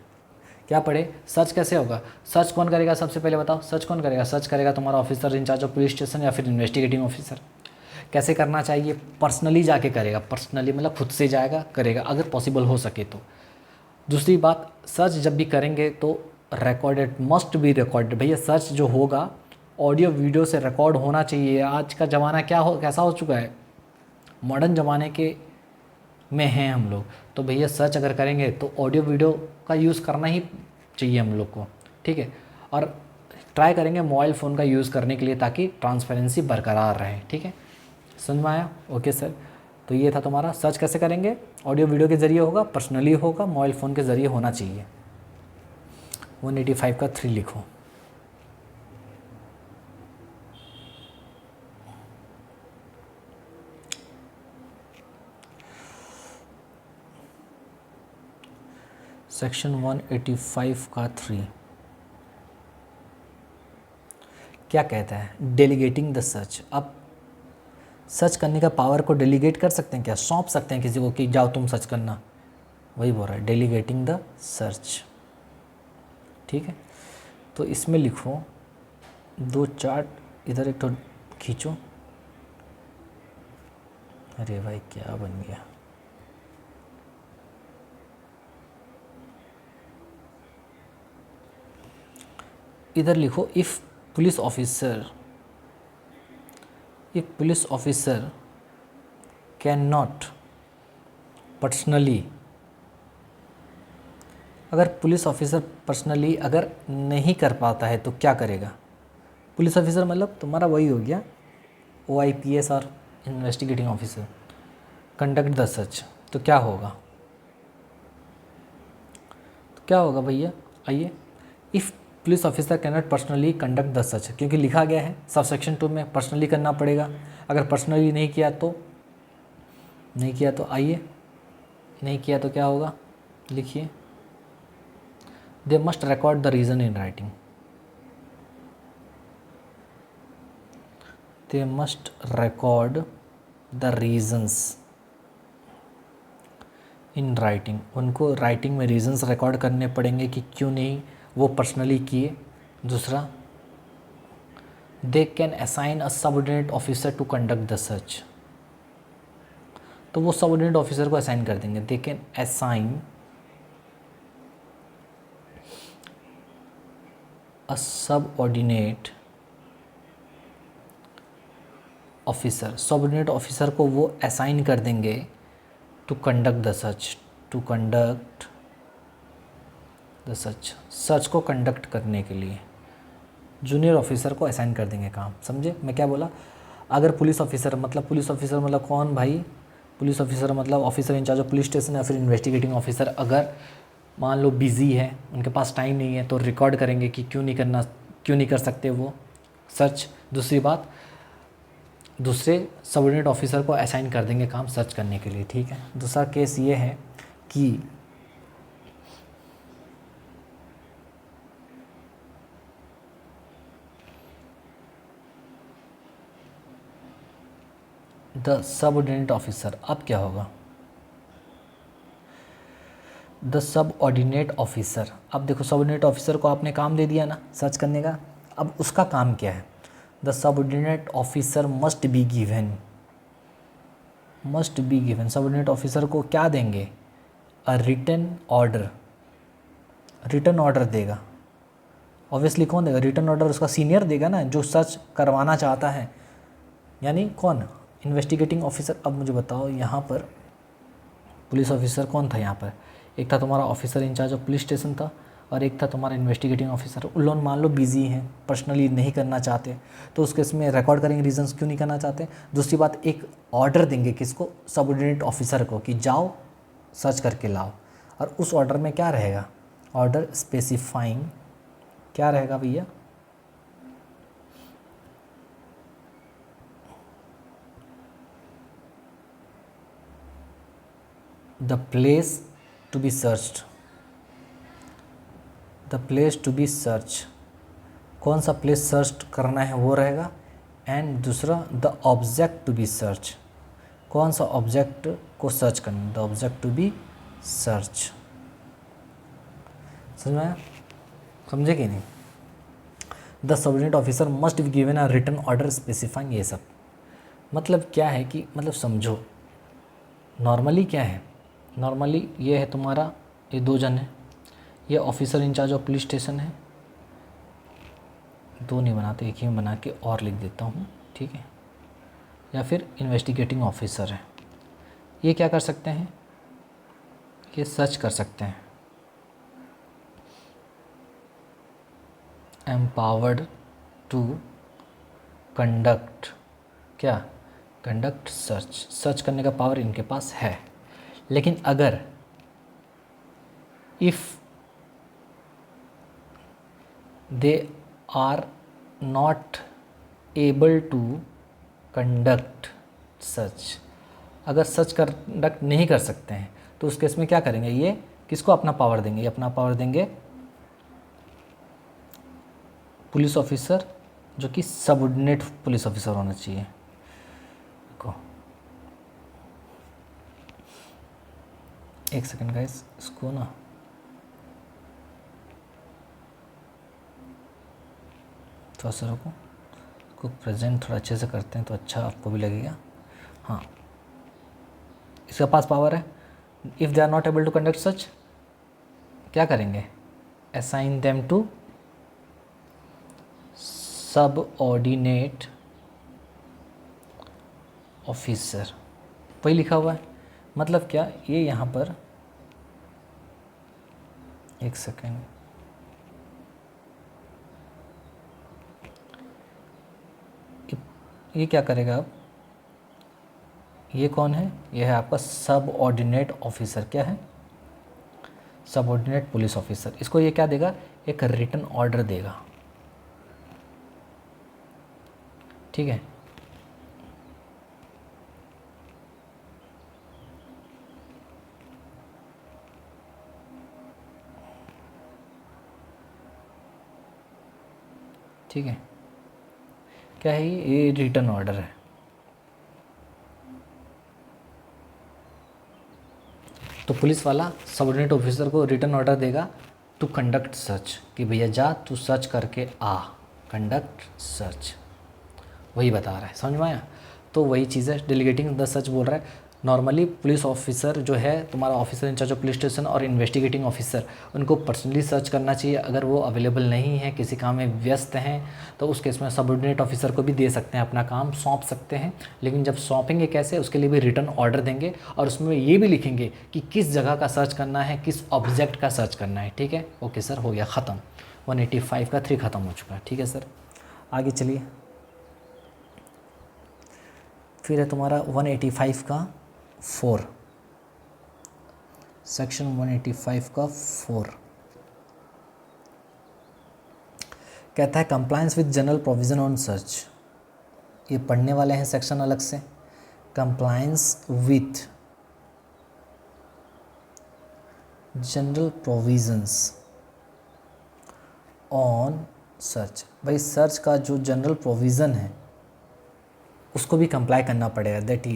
क्या पढ़े, सर्च कैसे होगा, सर्च कौन करेगा, सबसे पहले बताओ सर्च कौन करेगा, सर्च करेगा तुम्हारा officer incharge of police station या फिर इन्वेस्टिगेटिंग ऑफिसर। कैसे करना चाहिए, पर्सनली जाके करेगा, पर्सनली मतलब खुद से जाएगा करेगा अगर पॉसिबल हो सके तो। दूसरी बात, सर्च जब भी करेंगे तो रिकॉर्डेड, मस्ट बी रिकॉर्डेड। भैया सर्च जो होगा ऑडियो वीडियो से रिकॉर्ड होना चाहिए। आज का ज़माना कैसा हो चुका है, मॉडर्न ज़माने के में हैं हम लोग, तो भैया सर्च अगर करेंगे तो ऑडियो वीडियो का यूज़ करना ही चाहिए हम लोग को, ठीक है। और ट्राई करेंगे मोबाइल फ़ोन का यूज़ करने के लिए ताकि ट्रांसपेरेंसी बरकरार रहे, ठीक है। समझ में आया, ओके सर। तो ये था तुम्हारा, सर्च कैसे करेंगे, ऑडियो वीडियो के ज़रिए होगा, पर्सनली होगा, मोबाइल फ़ोन के ज़रिए होना चाहिए। 185 का 3 लिखो। सेक्शन 185 का 3 क्या कहता है, डेलीगेटिंग द सर्च। अब सर्च करने का पावर को डेलीगेट कर सकते हैं क्या, सौंप सकते हैं किसी को कि जाओ तुम सर्च करना, वही बोल रहा है डेलीगेटिंग द सर्च, ठीक है। तो इसमें लिखो 2 चार्ट, इधर एक तो खींचो, अरे भाई क्या बन गया, इधर लिखो if police officer can not personally, अगर पुलिस ऑफिसर पर्सनली अगर नहीं कर पाता है तो क्या करेगा। पुलिस ऑफिसर मतलब तुम्हारा वही हो गया OIPS और investigating officer, conduct the search, तो क्या होगा भैया, आइए। If police officer can not personally conduct the search, क्योंकि लिखा गया है सब सेक्शन 2 में पर्सनली करना पड़ेगा। अगर पर्सनली नहीं किया तो आइए, नहीं किया तो क्या होगा, लिखिए, they must record the reason in writing, they must record the reasons in writing, उनको राइटिंग में रीजंस रिकॉर्ड करने पड़ेंगे कि क्यों नहीं वो पर्सनली किए। दूसरा, they can assign a subordinate officer to conduct the search, तो वो सबऑर्डिनेट ऑफिसर को असाइन कर देंगे, they can assign a subordinate officer, subordinate officer को वो असाइन कर देंगे to conduct the search, to conduct the search को कंडक्ट करने के लिए जूनियर ऑफिसर को असाइन कर देंगे काम। समझे मैं क्या बोला, अगर पुलिस ऑफिसर मतलब कौन भाई, पुलिस ऑफिसर मतलब officer incharge of police station या फिर इन्वेस्टिगेटिंग ऑफिसर, अगर मान लो बिज़ी है, उनके पास टाइम नहीं है, तो रिकॉर्ड करेंगे कि क्यों नहीं कर सकते वो सर्च। दूसरी बात, दूसरे सबऑर्डिनेट ऑफिसर को असाइन कर देंगे काम सर्च करने के लिए, ठीक है। दूसरा केस ये है कि द सबऑर्डिनेट ऑफिसर, अब क्या होगा, द सबऑर्डिनेट ऑफिसर, अब देखो सबऑर्डिनेट ऑफिसर को आपने काम दे दिया ना सर्च करने का, अब उसका काम क्या है, the subordinate officer must be given, subordinate officer को क्या देंगे, अ रिटन ऑर्डर देगा। ऑब्वियसली कौन देगा रिटन ऑर्डर, उसका सीनियर देगा ना जो सर्च करवाना चाहता है, यानी कौन, इन्वेस्टिगेटिंग ऑफिसर। अब मुझे बताओ यहाँ पर पुलिस ऑफिसर कौन था, यहाँ पर एक था तुम्हारा officer incharge of police station था और एक था तुम्हारा इन्वेस्टिगेटिंग ऑफिसर। उन लोग मान लो बिजी हैं, पर्सनली नहीं करना चाहते, तो उस केस में रिकॉर्ड करेंगे रीजंस क्यों नहीं करना चाहते। दूसरी बात, एक ऑर्डर देंगे किसको, सबऑर्डिनेट ऑफिसर को कि जाओ सर्च करके लाओ, और उस ऑर्डर में क्या रहेगा, ऑर्डर स्पेसिफाइंग, क्या रहेगा भैया, the place to be searched, कौन सा प्लेस सर्च करना है वो रहेगा। एंड दूसरा, the object to be search, कौन सा ऑब्जेक्ट को सर्च करना, the object to be search. समझ में आया? समझे कि नहीं? The subordinate officer must be given a written order specifying, ये सब मतलब क्या है कि मतलब समझो नॉर्मली क्या है। नॉर्मली ये है तुम्हारा, ये 2 जन है, ये officer incharge of police station है, 2 नहीं बनाते, एक ही में बना के और लिख देता हूँ, ठीक है। या फिर इन्वेस्टिगेटिंग ऑफिसर है, ये क्या कर सकते हैं, ये सर्च कर सकते हैं। एम्पावर्ड टू कंडक्ट, क्या, कंडक्ट सर्च, सर्च करने का पावर इनके पास है। लेकिन अगर if they are not able to conduct search, अगर सर्च कंडक्ट नहीं कर सकते हैं तो उस केस में क्या करेंगे, ये किसको अपना पावर देंगे, ये अपना पावर देंगे पुलिस ऑफिसर, जो कि सबऑर्डिनेट पुलिस ऑफिसर होना चाहिए। देखो एक सेकंड गाइस, इसको ना थोड़ा सा रुको, इसको प्रेजेंट थोड़ा अच्छे से करते हैं तो अच्छा आपको भी लगेगा। हाँ, इसके पास पावर है। If they are not able to conduct such, क्या करेंगे, assign them to subordinate officer, वही लिखा हुआ है। मतलब क्या, ये यहाँ पर एक सेकेंड, ये क्या करेगा अब, ये कौन है, ये है आपका सबऑर्डिनेट ऑफिसर, क्या है, सबऑर्डिनेट पुलिस ऑफिसर। इसको ये क्या देगा, एक रिटन ऑर्डर देगा, ठीक है। ठीक है, क्या है ये रिटन ऑर्डर है। तो पुलिस वाला सबऑर्डिनेट ऑफिसर को रिटन ऑर्डर देगा टू कंडक्ट सर्च, कि भैया जा तू सर्च करके आ, कंडक्ट सर्च, वही बता रहा है, समझ में आया? तो वही चीज़ है, डेलीगेटिंग द सर्च बोल रहा है। नॉर्मली पुलिस ऑफिसर जो है तुम्हारा, officer incharge of police station और इन्वेस्टिगेटिंग ऑफिसर, उनको पर्सनली सर्च करना चाहिए। अगर वो अवेलेबल नहीं है, किसी काम में व्यस्त हैं, तो उस केस में सबऑर्डिनेट ऑफिसर को भी दे सकते हैं, अपना काम सौंप सकते हैं। लेकिन जब सौंपेंगे कैसे, उसके लिए भी रिटर्न ऑर्डर देंगे और उसमें ये भी लिखेंगे कि किस जगह का सर्च करना है, किस ऑब्जेक्ट का सर्च करना है, ठीक है। ओके सर, हो गया ख़त्म, 185 का 3 ख़त्म हो चुका है, ठीक है सर। आगे चलिए, फिर है तुम्हारा 185 का 4, सेक्शन 185 का 4 कहता है compliance with general provision on search. ये पढ़ने वाले हैं सेक्शन अलग से, compliance with general provisions on search. भाई सर्च का जो जनरल प्रोविज़न है उसको भी कंप्लाई करना पड़ेगा, दैट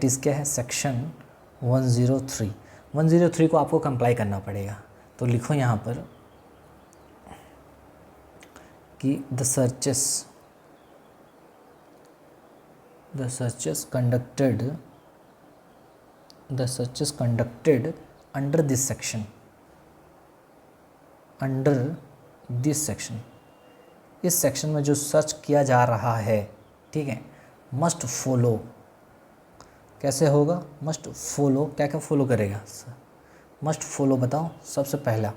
इज़ क्या है, सेक्शन 103 को आपको कंप्लाई करना पड़ेगा। तो लिखो यहाँ पर कि the searches conducted under this section, इस सेक्शन में जो सर्च किया जा रहा है, ठीक है, मस्ट फॉलो, कैसे होगा, मस्ट फॉलो, क्या क्या फॉलो करेगा, मस्ट फॉलो बताओ। सबसे पहला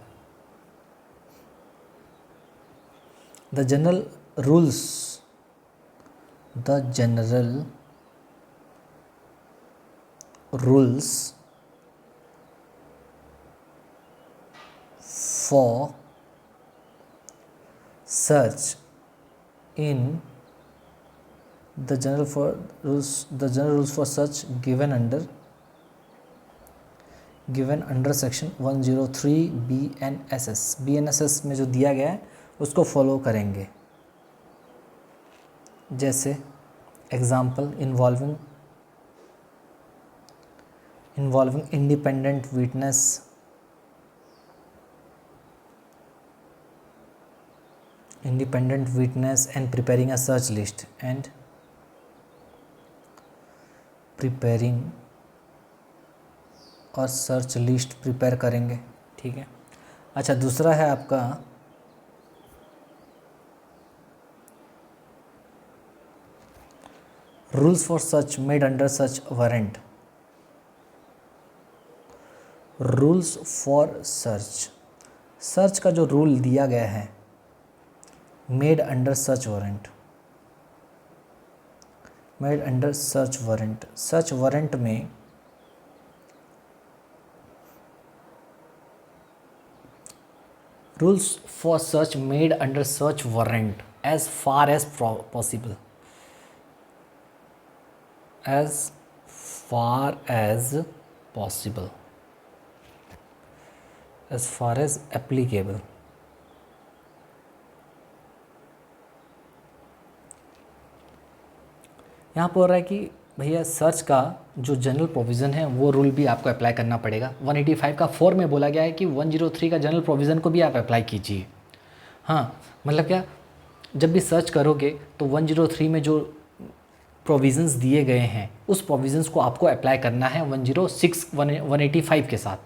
the general rules for search in the general rules for search given under section 103 BNSS में जो दिया गया है उसको फॉलो करेंगे। जैसे example, involving independent witness, independent witness and preparing a search list and preparing और सर्च लिस्ट प्रिपेयर करेंगे, ठीक है। अच्छा, दूसरा है आपका rules for search made under search warrant. Rules for search, search का जो रूल दिया गया है made under search warrant, made under search warrant. Search warrant में rules for search made under search warrant as far as possible, as far as possible, as far as applicable. यहाँ पर हो रहा है कि भैया सर्च का जो जनरल प्रोविज़न है वो रूल भी आपको अप्लाई करना पड़ेगा। 185 का 4 में बोला गया है कि 103 का जनरल प्रोविज़न को भी आप अप्लाई कीजिए। हाँ, मतलब क्या, जब भी सर्च करोगे तो 103 में जो प्रोविज़न्स दिए गए हैं उस प्रोविज़न्स को आपको अप्लाई करना है 185 के साथ।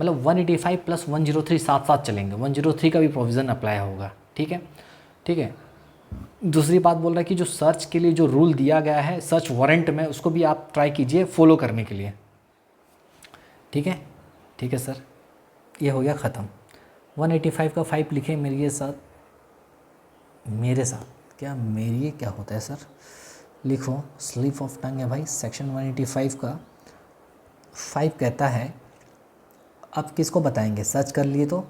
मतलब 185 प्लस 103 साथ साथ चलेंगे, 103 का भी प्रोविज़न अप्लाई होगा, ठीक है, ठीक है। दूसरी बात बोल रहा है कि जो सर्च के लिए जो रूल दिया गया है सर्च वारंट में, उसको भी आप ट्राई कीजिए फॉलो करने के लिए, ठीक है, ठीक है सर। ये हो गया ख़त्म। 185 का 5 लिखें मेरे साथ, मेरे साथ क्या, मेरी क्या होता है सर, लिखो, स्लिप ऑफ टंग है भाई। सेक्शन 185 का 5 कहता है, अब किसको बताएंगे, सर्च कर लिए तो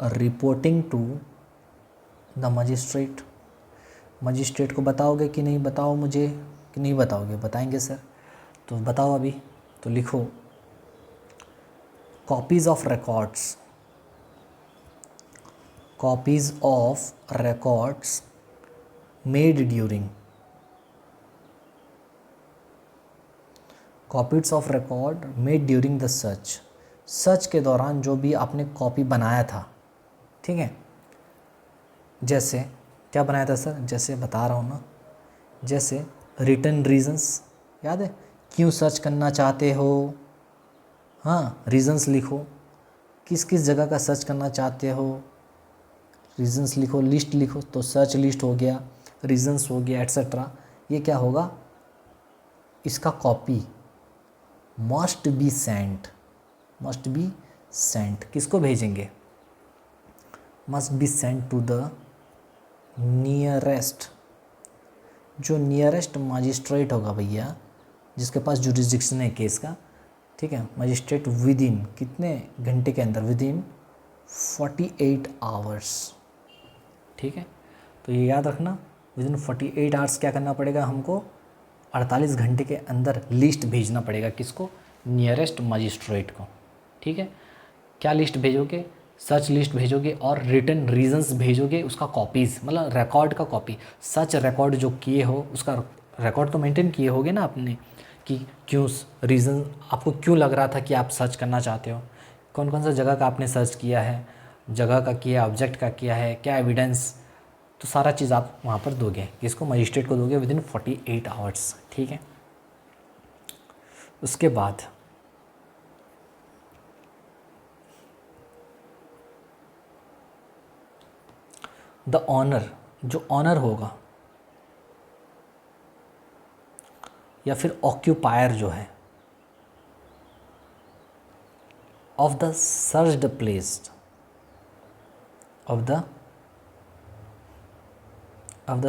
reporting to the magistrate. Magistrate को बताओगे कि नहीं, बताओ मुझे, कि नहीं बताओगे, बताएंगे सर, तो बताओ अभी। तो लिखो copies of records, copies of records made during, copies of record made during the search, search के दौरान जो भी आपने कॉपी बनाया था, ठीक है। जैसे क्या बनाया था सर, जैसे बता रहा हूँ ना, जैसे रिटन रीजंस, याद है, क्यों सर्च करना चाहते हो, हाँ, रीजंस लिखो, किस किस जगह का सर्च करना चाहते हो, रीजंस लिखो, लिस्ट लिखो, तो सर्च लिस्ट हो गया, रीजंस हो गया, एट्सेट्रा। ये क्या होगा, इसका copy must be sent, must be sent, किसको भेजेंगे, must be sent to the nearest, जो नियरेस्ट मजिस्ट्रेट होगा भैया, जिसके पास जुरिस्डिक्शन है केस का, ठीक है, मजिस्ट्रेट विद इन कितने घंटे के अंदर, विद इन 48 आवर्स, ठीक है। तो ये याद रखना, विद इन 48 आवर्स क्या करना पड़ेगा हमको, 48 घंटे के अंदर लिस्ट भेजना पड़ेगा, किसको, नियरेस्ट मजिस्ट्रेट को, ठीक है। क्या लिस्ट भेजोगे, सर्च लिस्ट भेजोगे और रिटन रीजंस भेजोगे, उसका कॉपीज़, मतलब रिकॉर्ड का कॉपी, सर्च रिकॉर्ड जो किए हो उसका रिकॉर्ड तो मेंटेन किए होगे ना आपने, कि क्यों, रीज़न आपको क्यों लग रहा था कि आप सर्च करना चाहते हो, कौन कौन सा जगह का आपने सर्च किया है, जगह का किया, ऑब्जेक्ट का किया है, क्या एविडेंस, तो सारा चीज़ आप वहाँ पर दोगे, किसको, मजिस्ट्रेट को दोगे विद इन 48 आवर्स, ठीक है। उसके बाद द ऑनर, जो ऑनर होगा या फिर ऑक्यूपायर जो है of the searched place, of the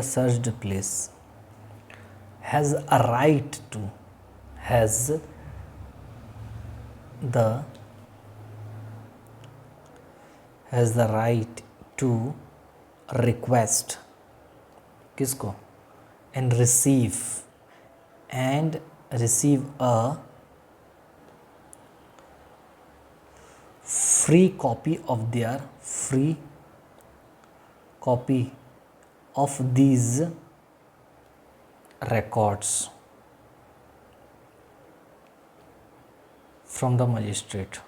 searched place has a right to, has the right to request, किसको, and receive a free copy of these records from the magistrate।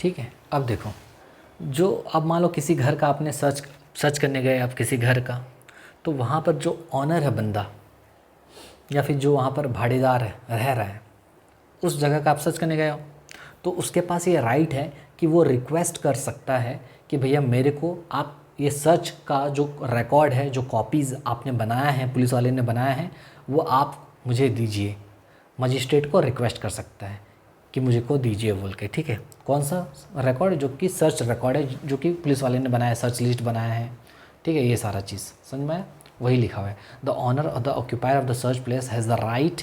ठीक है। अब देखो, जो अब मान लो किसी घर का आपने सर्च करने गए आप किसी घर का, तो वहाँ पर जो ऑनर है बंदा, या फिर जो वहाँ पर भाड़ेदार है रह रहा है, उस जगह का आप सर्च करने गए हो, तो उसके पास ये राइट है कि वो रिक्वेस्ट कर सकता है कि भैया मेरे को आप ये सर्च का जो रिकॉर्ड है, जो कॉपीज़ आपने बनाया है, पुलिस वाले ने बनाया है, वो आप मुझे दीजिए। मजिस्ट्रेट को रिक्वेस्ट कर सकता है कि मुझे को दीजिए बोल के, ठीक है। कौन सा रिकॉर्ड? जो कि सर्च रिकॉर्ड है, जो कि पुलिस वाले ने बनाया, सर्च लिस्ट बनाया है, ठीक है। ये सारा चीज़ समझ में आया? वही लिखा हुआ है, the owner of the occupier of the search place has the right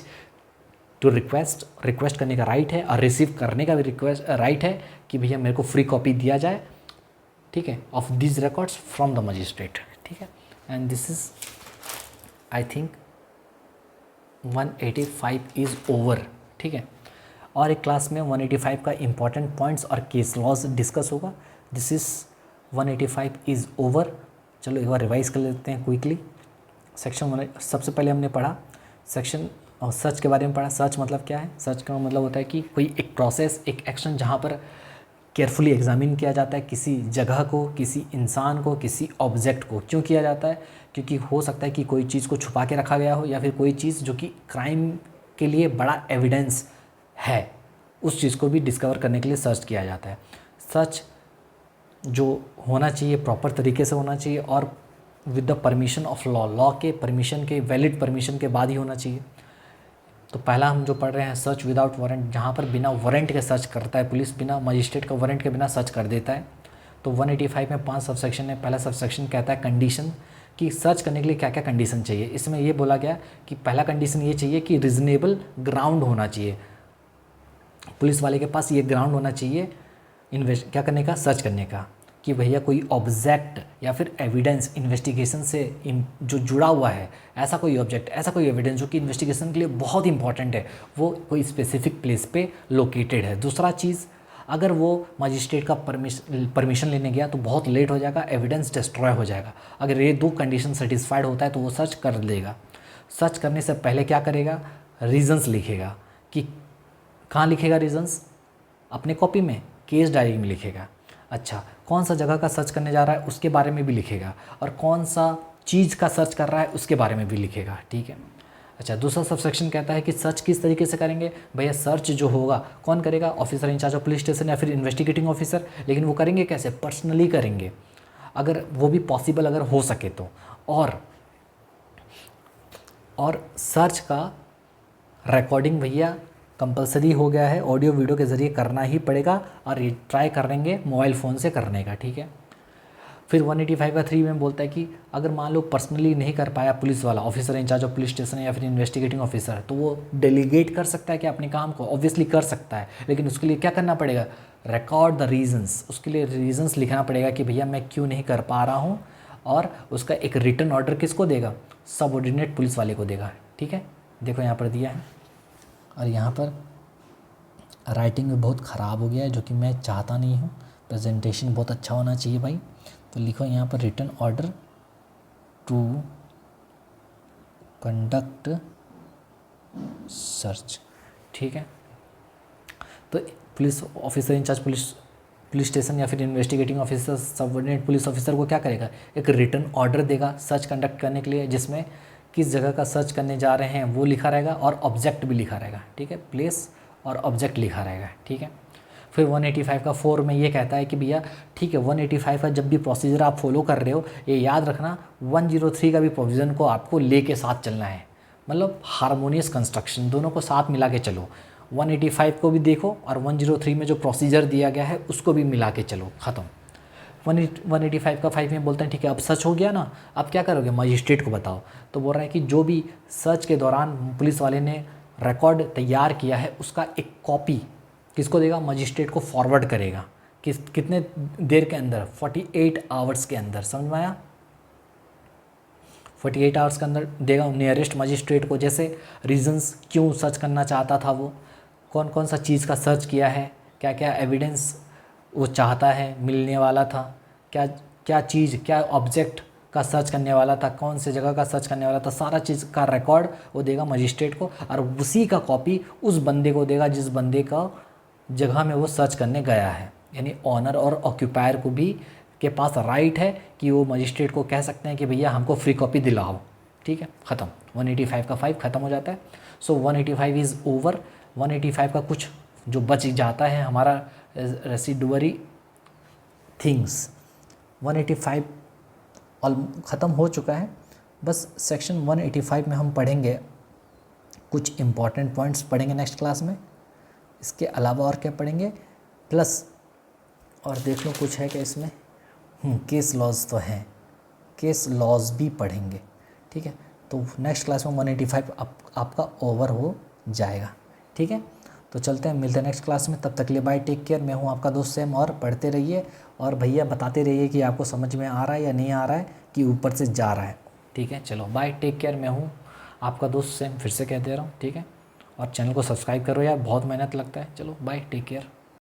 to request करने का राइट है, और रिसीव करने का भी राइट है कि भैया मेरे को फ्री कॉपी दिया जाए, ठीक है, of this records from the magistrate, ठीक है। And this is I think 185 is over, ठीक है। और एक क्लास में 185 का इंपॉर्टेंट पॉइंट्स और केस लॉज डिस्कस होगा। This is 185 is over. चलो एक बार रिवाइज कर लेते हैं क्विकली। सेक्शन सबसे पहले हमने पढ़ा सेक्शन और सर्च के बारे में पढ़ा। सर्च मतलब क्या है? सर्च का मतलब होता है कि कोई एक प्रोसेस, एक एक्शन जहाँ पर केयरफुली एग्जामिन किया जाता है किसी जगह को, किसी इंसान को, किसी ऑब्जेक्ट को। क्यों किया जाता है? क्योंकि हो सकता है कि कोई चीज़ को छुपा के रखा गया हो, या फिर कोई चीज़ जो कि क्राइम के लिए बड़ा एविडेंस है, उस चीज़ को भी डिस्कवर करने के लिए सर्च किया जाता है। सर्च जो होना चाहिए प्रॉपर तरीके से होना चाहिए और with the permission of law के परमिशन के, वैलिड परमिशन के बाद ही होना चाहिए। तो पहला हम जो पढ़ रहे हैं सर्च विदाउट वारंट, जहाँ पर बिना वारंट के सर्च करता है पुलिस, बिना मजिस्ट्रेट का वारंट के बिना सर्च कर देता है। तो 185 में 5 सबसेक्शन है। पहला सबसेक्शन कहता है कंडीशन, कि सर्च करने के लिए क्या क्या कंडीशन चाहिए। इसमें ये बोला गया कि पहला कंडीशन ये चाहिए कि रीजनेबल ग्राउंड होना चाहिए, पुलिस वाले के पास ये ग्राउंड होना चाहिए क्या करने का, सर्च करने का, कि भैया कोई ऑब्जेक्ट या फिर एविडेंस इन्वेस्टिगेशन से जो जुड़ा हुआ है, ऐसा कोई ऑब्जेक्ट, ऐसा कोई एविडेंस जो कि इन्वेस्टिगेशन के लिए बहुत इंपॉर्टेंट है, वो कोई स्पेसिफिक प्लेस पे लोकेटेड है। दूसरा चीज़, अगर वो मजिस्ट्रेट का परमिशन लेने गया तो बहुत लेट हो जाएगा, एविडेंस डिस्ट्रॉय हो जाएगा। अगर ये दो कंडीशन सेटिस्फाइड होता है तो वो सर्च कर देगा। सर्च करने से पहले क्या करेगा, रीजंस लिखेगा। कि कहाँ लिखेगा रीजंस? अपने कॉपी में, केस डायरी में लिखेगा। अच्छा, कौन सा जगह का सर्च करने जा रहा है उसके बारे में भी लिखेगा, और कौन सा चीज़ का सर्च कर रहा है उसके बारे में भी लिखेगा, ठीक है। अच्छा, दूसरा सबसेक्शन कहता है कि सर्च किस तरीके से करेंगे। भैया सर्च जो होगा कौन करेगा? Officer incharge of police station या फिर इन्वेस्टिगेटिंग ऑफिसर। लेकिन वो करेंगे कैसे? पर्सनली करेंगे, अगर वो भी पॉसिबल अगर हो सके तो। और सर्च का रिकॉर्डिंग भैया कंपलसरी हो गया है, ऑडियो वीडियो के ज़रिए करना ही पड़ेगा, और ये ट्राई करेंगे मोबाइल फ़ोन से करने का, ठीक है। फिर 185 का 3 में बोलता है कि अगर मान लो पर्सनली नहीं कर पाया पुलिस वाला, officer incharge of police station या फिर इन्वेस्टिगेटिंग ऑफिसर, तो वो डेलीगेट कर सकता है कि अपने काम को, ऑब्वियसली कर सकता है, लेकिन उसके लिए क्या करना पड़ेगा? Record the reasons. उसके लिए रीजंस लिखना पड़ेगा कि भैया मैं क्यों नहीं कर पा रहा हूँ, और उसका एक रिटन ऑर्डर किसको देगा? सबऑर्डिनेट पुलिस वाले को देगा, ठीक है। देखो यहाँ पर दिया है, और यहाँ पर राइटिंग में बहुत ख़राब हो गया है, जो कि मैं चाहता नहीं हूँ। प्रेजेंटेशन बहुत अच्छा होना चाहिए भाई। तो लिखो यहाँ पर written order to conduct search, ठीक है। तो police officer incharge police station या फिर investigating officer subordinate police officer को क्या करेगा? एक रिटन ऑर्डर देगा सर्च कंडक्ट करने के लिए, जिसमें किस जगह का सर्च करने जा रहे हैं वो लिखा रहेगा, और ऑब्जेक्ट भी लिखा रहेगा, ठीक है। प्लेस और ऑब्जेक्ट लिखा रहेगा, ठीक है। फिर 185 का 4 में ये कहता है कि भैया ठीक है, 185 का जब भी प्रोसीजर आप फॉलो कर रहे हो, ये याद रखना 103 का भी प्रोविज़न को आपको लेके साथ चलना है, मतलब हारमोनियस कंस्ट्रक्शन, दोनों को साथ मिला के चलो। 185 को भी देखो और 103 में जो प्रोसीजर दिया गया है उसको भी मिला के चलो, ख़त्म। 185 का 5 में बोलते हैं ठीक है, अब सर्च हो गया ना, अब क्या करोगे? मजिस्ट्रेट को बताओ। तो बोल रहा है कि जो भी सर्च के दौरान पुलिस वाले ने रिकॉर्ड तैयार किया है उसका एक कॉपी किसको देगा? मजिस्ट्रेट को फॉरवर्ड करेगा। कितने देर के अंदर? 48 आवर्स के अंदर। समझ में आया? 48 आवर्स के अंदर देगा नियरेस्ट मजिस्ट्रेट को। जैसे रीजंस क्यों सर्च करना चाहता था वो, कौन कौन सा चीज़ का सर्च किया है, क्या क्या एविडेंस वो चाहता है मिलने वाला था, क्या क्या चीज़, क्या ऑब्जेक्ट का सर्च करने वाला था, कौन से जगह का सर्च करने वाला था, सारा चीज़ का रिकॉर्ड वो देगा मजिस्ट्रेट को, और उसी का कॉपी उस बंदे को देगा जिस बंदे का जगह में वो सर्च करने गया है। यानी ऑनर और ऑक्यूपायर को भी के पास राइट है कि वो मजिस्ट्रेट को कह सकते हैं कि भैया हमको फ्री कॉपी दिलाओ। ठीक है, ख़त्म। 185 का 5 ख़त्म हो जाता है। सो 185 इज़ ओवर। 185 का कुछ जो बच जाता है हमारा रेसिडुअरी थिंग्स, 185 ऑल ख़त्म हो चुका है। बस सेक्शन 185 में हम पढ़ेंगे कुछ इम्पॉर्टेंट पॉइंट्स पढ़ेंगे नेक्स्ट क्लास में। इसके अलावा और क्या पढ़ेंगे, प्लस और देख लो कुछ है क्या इसमें, केस लॉज तो हैं, केस लॉज भी पढ़ेंगे। ठीक है, तो नेक्स्ट क्लास में 185 आपका ओवर हो जाएगा। ठीक है, तो चलते हैं, मिलते हैं नेक्स्ट क्लास में। तब तक के लिए बाय, टेक केयर। मैं हूँ आपका दोस्त सैम, और पढ़ते रहिए और भैया बताते रहिए कि आपको समझ में आ रहा है या नहीं आ रहा है, कि ऊपर से जा रहा है। ठीक है, चलो बाय, टेक केयर। मैं हूँ आपका दोस्त सैम, फिर से कह दे रहा हूँ। ठीक है, और चैनल को सब्सक्राइब करो यार, बहुत मेहनत लगता है। चलो बाय, टेक केयर।